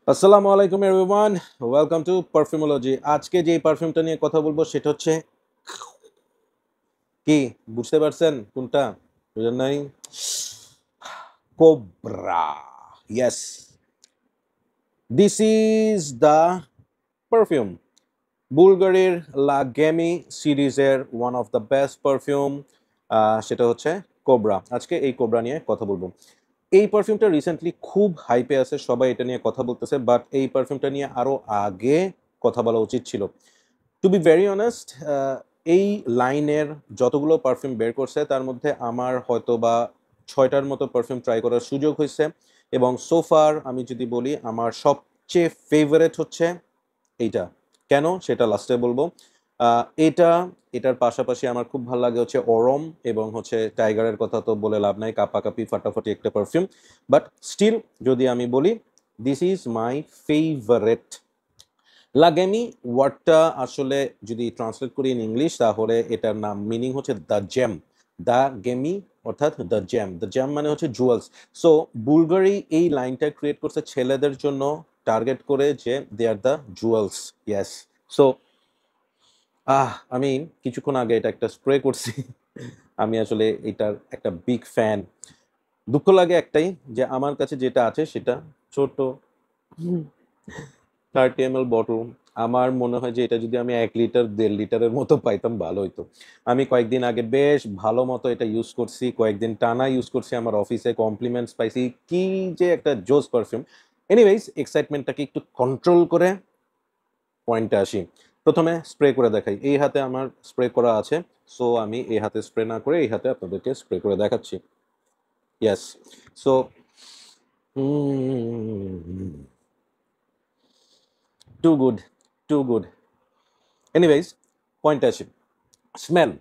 আসসালামু আলাইকুম everyone, welcome to পারফিউমোলজি। আজকে যে পারফিউমটা নিয়ে কথা বলবো সেটা হচ্ছে কি, বুঝতে পারছেন কোনটা? বুঝেন নাই? Cobra. Yes, this is the perfume, বুলগারির লাগেমি সিরিজের one of the best perfume. সেটা হচ্ছে কোবরা। আজকে এই কোবরা নিয়ে কথা বলবো। এই পারফিউমটা রিসেন্টলি খুব হাইপে আছে, সবাই এটা নিয়ে কথা বলতেছে, বাট এই পারফিউমটা নিয়ে আরো আগে কথা বলা উচিত ছিল। টু বি ভেরি অনেস্ট, এই লাইনের যতগুলো পারফিউম বের করছে তার মধ্যে আমার হয়তো বা 6টার মতো পারফিউম ট্রাই করার সুযোগ হয়েছে, এবং সোফার আমি যদি বলি আমার সবচেয়ে ফেভারেট হচ্ছে এইটা। কেন সেটা লাস্টে বলবো। এটা এটার পাশাপাশি আমার খুব ভালো লাগে হচ্ছে অরম, এবং হচ্ছে টাইগারের কথা তো বলে লাভ নাই, কাপাকাপি ফাটাফাটি একটা পারফিউম। বাট স্টিল যদি আমি বলি, দিস ইজ মাই ফেভারেট। লাগেমি ওয়ার্ডটা আসলে যদি ট্রান্সলেট করি ইন ইংলিশ, তাহলে এটার নাম মিনিং হচ্ছে দ্য জেম। দ্য গেমি অর্থাৎ দ্য জেম। দ্য জেম মানে হচ্ছে জুয়েলস। সো বুলগারি এই লাইনটা ক্রিয়েট করছে ছেলেদের জন্য, টার্গেট করে, যে they are the jewels. Yes. So আমি কিছুক্ষণ আগে এটা একটা স্প্রে করছি। আমি আসলে এটার একটা বিগ ফ্যান। দুঃখ লাগে একটাই, যে আমার কাছে যেটা আছে সেটা ছোট, 30 ml বটল। আমার মনে হয় যে এটা যদি আমি 1 লিটার 1.5 লিটারের মতো পাইতাম ভালো হইতো। আমি কয়েকদিন আগে বেশ ভালো মতো এটা ইউজ করছি, কয়েকদিন টানা ইউজ করছি, আমার অফিসে কমপ্লিমেন্টস পাইছি। কি যে একটা জোস পারফিউম। এনিওয়েজ, এক্সাইটমেন্টটাকে একটু কন্ট্রোল করে পয়েন্টে আসি। প্রথমে স্প্রে করে দেখাই। এই হাতে আমার স্প্রে করা আছে, সো আমি এই হাতে স্প্রে না করে এই হাতে আপনাদেরকে স্প্রে করে দেখাচ্ছি। Yes. So too good, too good. Anyways, পয়েন্টে আসি। স্মেল।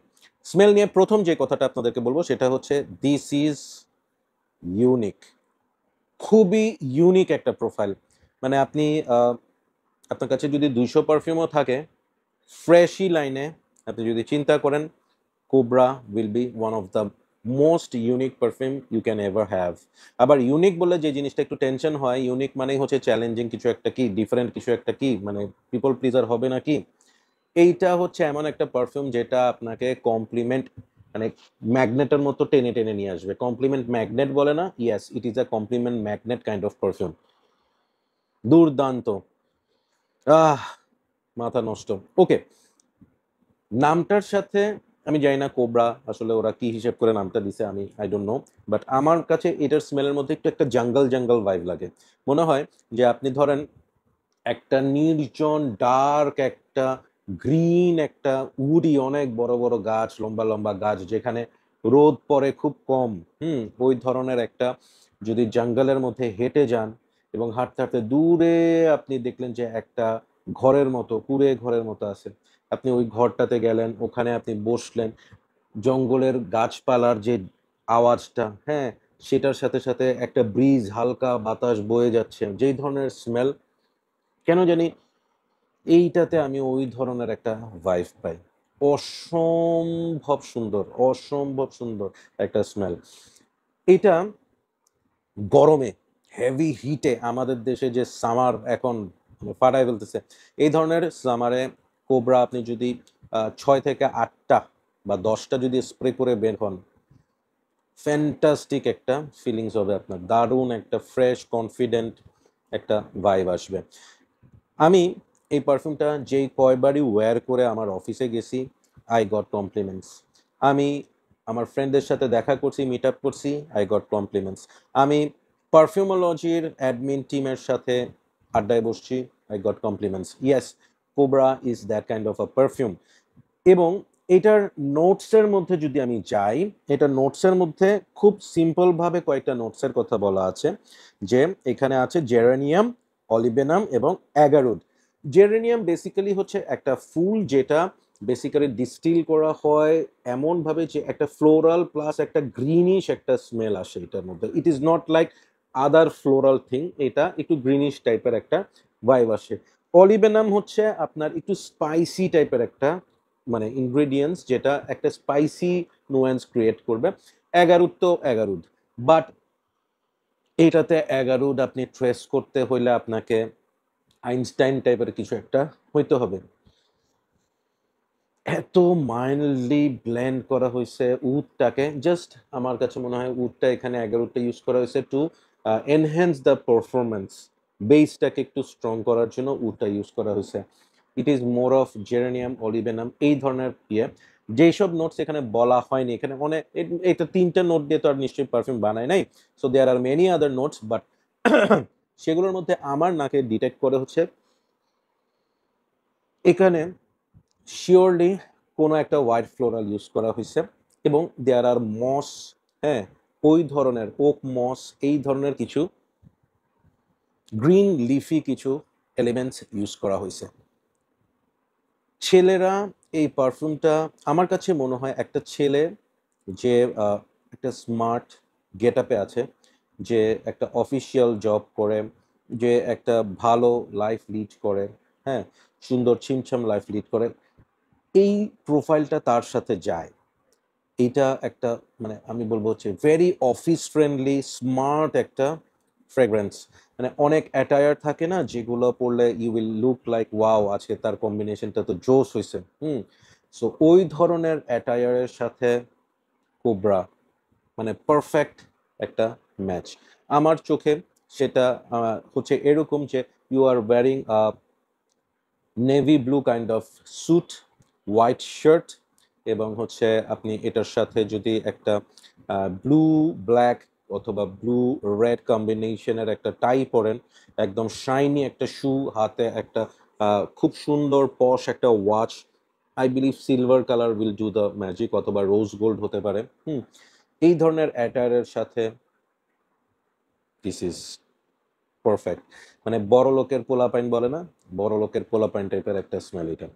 স্মেল নিয়ে প্রথম যে কথাটা আপনাদেরকে বলবো সেটা হচ্ছে দিস ইজ ইউনিক। খুবই ইউনিক একটা প্রোফাইল। মানে আপনি আপনার কাছে যদি 200 পারফিউমও থাকে, ফ্রেশি লাইনে আপনি যদি চিন্তা করেন, Kobraa will be one of the most unique perfume you can ever have. আবার ইউনিক বললে যে জিনিসটা একটু টেনশন হয়, ইউনিক মানেই হচ্ছে চ্যালেঞ্জিং কিছু একটা, কি ডিফারেন্ট কিছু একটা, কি মানে পিপল প্লিজার হবে নাকি। এইটা হচ্ছে এমন একটা পারফিউম যেটা আপনাকে কমপ্লিমেন্ট, মানে ম্যাগনেটের মতো টেনে টেনে নিয়ে আসবে। কমপ্লিমেন্ট ম্যাগনেট বলে না, yes, it is a complement magnet kind of perfume. দুর্দান্ত। আহ মাথা নষ্ট। ওকে, নামটার সাথে আমি জানি না কোবরা আসলে ওরা কি হিসেব করে নামটা দিছে, আমি আই ডোন্ট নো। বাট আমার কাছে এটার স্মেলের মধ্যে একটু একটা জঙ্গল জঙ্গল ভাইব লাগে। মনে হয় যে আপনি ধরেন একটা নির্জন ডার্ক একটা গ্রিন একটা উডি, অনেক বড় বড় গাছ, লম্বা লম্বা গাছ, যেখানে রোদ পড়ে খুব কম, ওই ধরনের একটা, যদি জঙ্গলের মধ্যে হেঁটে যান এবং হাঁটতে হাঁটতে দূরে আপনি দেখলেন যে একটা ঘরের মতো, কুঁড়ে ঘরের মতো আছে, আপনি ওই ঘরটাতে গেলেন, ওখানে আপনি বসলেন, জঙ্গলের গাছপালার যে আওয়াজটা, হ্যাঁ, সেটার সাথে সাথে একটা ব্রিজ, হালকা বাতাস বয়ে যাচ্ছে, যেই ধরনের স্মেল, কেন জানি এইটাতে আমি ওই ধরনের একটা ভাইব পাই। অসম্ভব সুন্দর, অসম্ভব সুন্দর একটা স্মেল। এটা গরমে, হেভি হিটে, আমাদের দেশে যে সামার এখন ফাটায় ফেলতেছে, এই ধরনের সামারে কোবরা আপনি যদি 6 থেকে 8টা বা 10টা যদি স্প্রে করে বের হন, ফ্যান্টাস্টিক একটা ফিলিংস হবে আপনার, দারুণ একটা ফ্রেশ কনফিডেন্ট একটা ভাইব আসবে। আমি এই পারফিউমটা যেই কয়বারই ওয়্যার করে আমার অফিসে গেছি, আই গট কমপ্লিমেন্টস। আমি আমার ফ্রেন্ডদের সাথে দেখা করছি, মিট আপ করছি, আই গট কমপ্লিমেন্টস। আমি পারফিউমোলজির অ্যাডমিন টিমের সাথে আড্ডায় বসছি, I got compliments. Yes, cobra is that kind of a perfume. এবং এটার নোটসের মধ্যে যদি আমি যাই, এটা নোটসের মধ্যে খুব সিম্পলভাবে কয়েকটা নোটসের কথা বলা আছে। যে এখানে আছে জেরেনিয়াম, অলিবেনাম এবং অ্যাগারুড। জেরেনিয়াম বেসিক্যালি হচ্ছে একটা ফুল, যেটা বেসিক্যালি ডিস্টিল করা হয় এমনভাবে যে একটা ফ্লোরাল প্লাস একটা গ্রিনিশ একটা স্মেল আসে এটার মধ্যে। It is not like other floral thing, এটা একটু গ্রিনিশ টাইপের একটা ভাইব আসে। অলিবেনাম হচ্ছে আপনার একটু স্পাইসি টাইপের একটা, মানে ইনগ্রেডিয়েন্টস, যেটা একটা স্পাইসি নুয়েন্স ক্রিয়েট করবে। এগারুদ তো এগারুদ। বাট এইটাতে 11 আপনি ট্রেস করতে হইলে আপনাকে আইনস্টাইন টাইপের কিছু একটা হইতে হবে। এত মাইল্ডলি ব্লেন্ড করা হয়েছে উডটাকে, জাস্ট আমার কাছে মনে হয় উডটা এখানে 11টা ইউজ করা হয়েছে টু এনহ্যান্স দ্য পারফরমেন্স, বেসটাকে একটু স্ট্রং করার জন্য উডটা ইউজ করা হয়েছে। It is more of geranium অলিবেনাম এই ধরনের ইয়ে। যেসব নোটস এখানে বলা হয়নি, এখানে অনেক, এটা 3টা নোট দিয়ে তো আর নিশ্চয়ই পারফিউম বানায় নাই, so there are many other notes, but সেগুলোর মধ্যে আমার নাকে ডিটেক্ট করে হচ্ছে এখানে শিওরলি কোনো একটা হোয়াইট ফ্লোরাল ইউজ করা হয়েছে, এবং দেয়ার আর মস, হ্যাঁ, ওই ধরনের ওক মস এই ধরনের কিছু গ্রিন লিফি কিছু এলিমেন্টস ইউজ করা হয়েছে। ছেলেরা এই পারফিউমটা আমার কাছে মনে হয় একটা ছেলে যে একটা স্মার্ট গেট আপে আছে, যে একটা অফিসিয়াল জব করে, যে একটা ভালো লাইফ লিড করে, হ্যাঁ, সুন্দর ছিমছাম লাইফ লিড করে, এই প্রোফাইলটা তার সাথে যায়। এইটা একটা মানে আমি বলবো হচ্ছে ভেরি অফিস ফ্রেন্ডলি স্মার্ট একটা ফ্রেগ্রেন্স। মানে অনেক অ্যাটায়ার থাকে না যেগুলো পরলে you will look like wow, আজকে তার কম্বিনেশনটা তো জোস হয়েছে। সো ওই ধরনের অ্যাটায়ারের সাথে কোবরা মানে পারফেক্ট একটা ম্যাচ আমার চোখে। সেটা হচ্ছে এরকম যে you are wearing navy blue kind of suit, white shirt, এবং হচ্ছে আপনি এটার সাথে যদি একটা ব্লু ব্ল্যাক অথবা ব্লু রেড কম্বিনেশনের একটা টাই পরেন, একদম শাইনি একটা শু, হাতে একটা খুব সুন্দর পশ একটা watch, I believe silver colour will do the magic, অথবা রোজ গোল্ড হতে পারে। এই ধরনের অ্যাটায়ারের সাথে দিস ইজ পারফেক্ট। মানে বড় লোকের পোলাপাইন বলে না, বড় লোকের পোলাপাইন টাইপের একটা স্মেল এটা।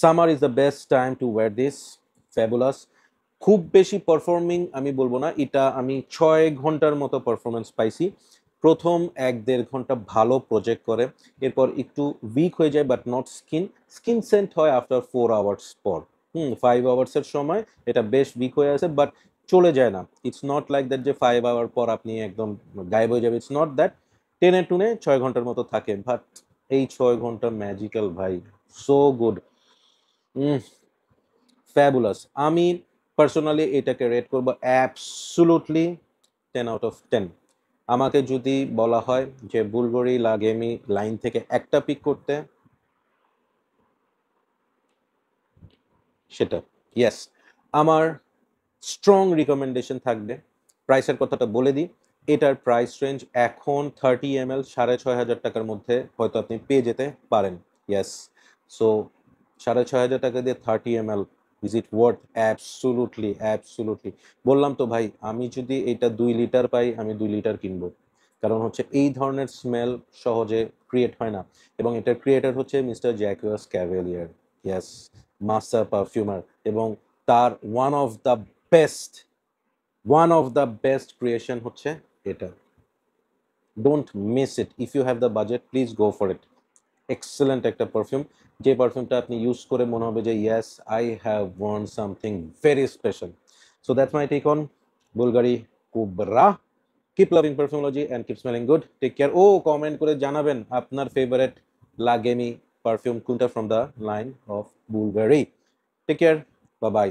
Summer is the best time to wire this, fabulous. খুব বেশি পারফর্মিং আমি বলবো না, এটা আমি 6 ঘন্টার মতো পারফরমেন্স পাইছি। প্রথম 1-1.5 ঘন্টা ভালো প্রজেক্ট করে, এরপর একটু উইক হয়ে যায়, but not skin, skin scent হয় আফটার 4 আওয়ার্স পর। 5 আওয়ার্সের সময় এটা বেশ উইক হয়ে আছে, বাট চলে যায় না। ইটস নট লাইক দ্যাট যে 5 আওয়ার পর আপনি একদম গায়েব হয়ে যাবে, ইটস নট দ্যাট। টেনে টুনে 6 ঘন্টার মতো থাকে, বাট এই 6 ঘন্টা ম্যাজিক্যাল ভাই, সো গুড, ফ্যাবুলাস। আমি পার্সোনালি এটাকে রেট করবো অ্যাবসুলুটলি 10 আউট অফ 10। আমাকে যদি বলা হয় যে বুলগরি লাগেমি লাইন থেকে একটা পিক করতে, সেটা ইয়েস আমার স্ট্রং রিকমেন্ডেশন থাকবে। প্রাইসের কথাটা বলে দিই, এটার প্রাইস রেঞ্জ এখন 30 ml 6,500 টাকার মধ্যে হয়তো আপনি পেয়ে যেতে পারেন। ইয়েস, সো 6,500 টাকা দিয়ে 30 ml, is it worth? Absolutely, absolutely. বললাম তো ভাই, আমি যদি এটা 2 লিটার পাই আমি 2 লিটার কিনবো, কারণ হচ্ছে এই ধরনের স্মেল সহজে ক্রিয়েট হয় না, এবং এটার ক্রিয়েটার হচ্ছে mister Jacques Cavallier. Yes, master perfumer, এবং তার best one of the best creation হচ্ছে এটা। Don't miss it, if you have the budget please go for it. Excellent একটা পারফিউম, যে পারফিউমটা আপনি ইউজ করে মনে হবে যে yes I have one something very special. So that's my take on Bvlgari Kobraa. Keep loving Perfumology and keep smelling good, take care. ও comment করে জানাবেন আপনার ফেভারিট লাগেমি পারফিউম কোনটা from the line of Bvlgari. Take care, bye by.